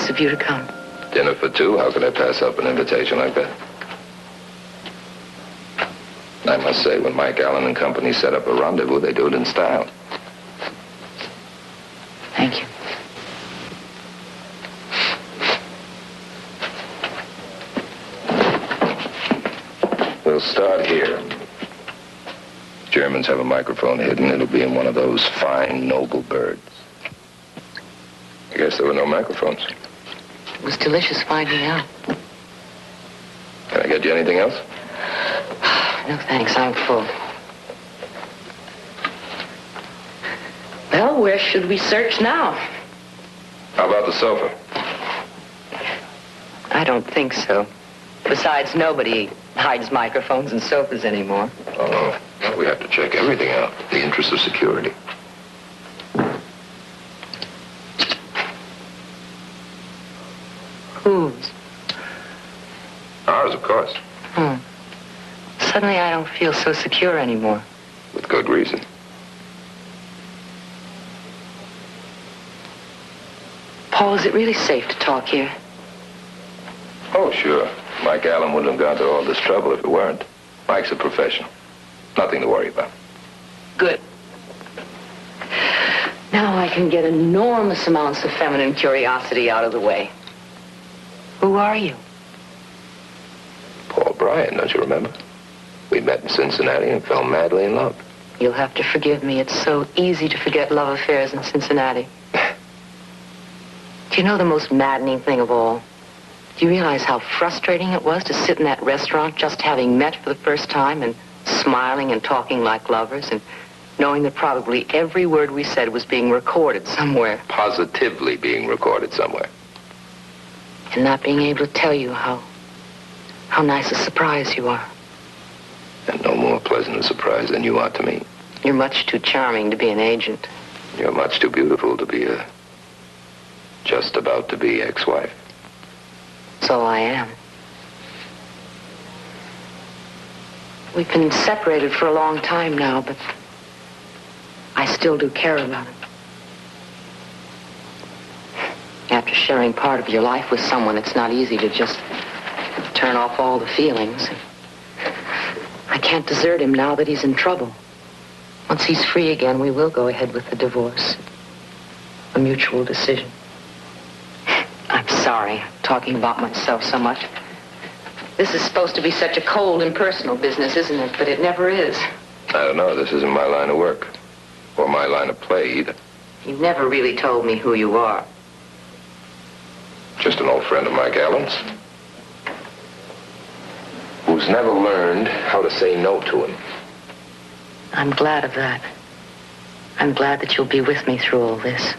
nice of you to come. Dinner for two? How could I pass up an invitation like that? I must say, when Mike Allen and company set up a rendezvous, they do it in style. Thank you. We'll start here. Germans have a microphone hidden. It'll be in one of those fine, noble birds. I guess there were no microphones. It was delicious finding out. Can I get you anything else? No, thanks. I'm full. Well, where should we search now? How about the sofa? I don't think so. Besides, nobody hides microphones and sofas anymore. Oh, no. Well, we have to check everything out in the interest of security. Whose? Ours, of course. Suddenly I don't feel so secure anymore. With good reason. Paul, is it really safe to talk here? Oh, sure. Mike Allen wouldn't have gone to all this trouble if it weren't. Mike's a professional. Nothing to worry about. Good. Now I can get enormous amounts of feminine curiosity out of the way. Who are you? Paul Bryan, don't you remember? We met in Cincinnati and fell madly in love. You'll have to forgive me. It's so easy to forget love affairs in Cincinnati. Do you know the most maddening thing of all? Do you realize how frustrating it was to sit in that restaurant just having met for the first time and smiling and talking like lovers and knowing that probably every word we said was being recorded somewhere? Positively being recorded somewhere. And not being able to tell you how nice a surprise you are. And no more pleasant a surprise than you are to me. You're much too charming to be an agent. You're much too beautiful to be a just about to be ex-wife. So I am. We've been separated for a long time now, but I still do care about him. After sharing part of your life with someone, it's not easy to just turn off all the feelings. I can't desert him now that he's in trouble. Once he's free again, we will go ahead with the divorce. A mutual decision. I'm sorry, I'm talking about myself so much. This is supposed to be such a cold, impersonal business, isn't it? But it never is. I don't know. This isn't my line of work. Or my line of play, either. You've never really told me who you are. Just an old friend of Mike Allen's. Who's never learned how to say no to him. I'm glad of that. I'm glad that you'll be with me through all this.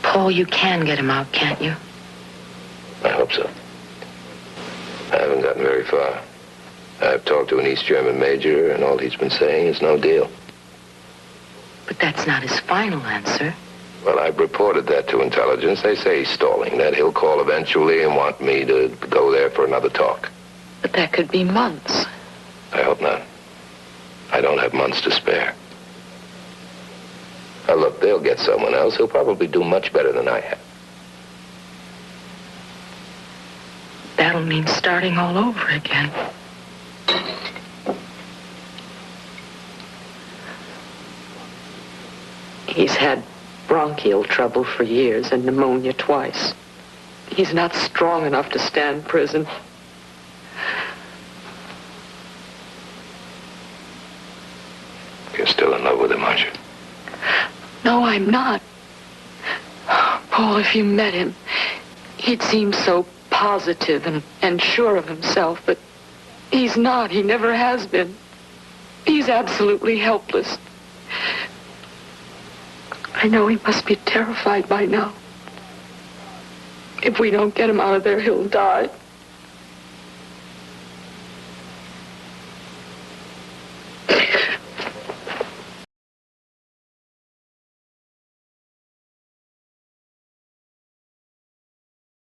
Paul, you can get him out, can't you? I hope so. I haven't gotten very far. I've talked to an East German major, and all he's been saying is no deal. But that's not his final answer. Well, I've reported that to intelligence. They say he's stalling, that he'll call eventually and want me to go there for another talk. But that could be months. I hope not. I don't have months to spare. Now, look, they'll get someone else who'll probably do much better than I have. That'll mean starting all over again. He's had bronchial trouble for years and pneumonia twice. He's not strong enough to stand prison. You're still in love with him, aren't you? No, I'm not. Paul, if you met him, he'd seem so positive and sure of himself, but he's not. He never has been. He's absolutely helpless. I know he must be terrified by now. If we don't get him out of there, he'll die.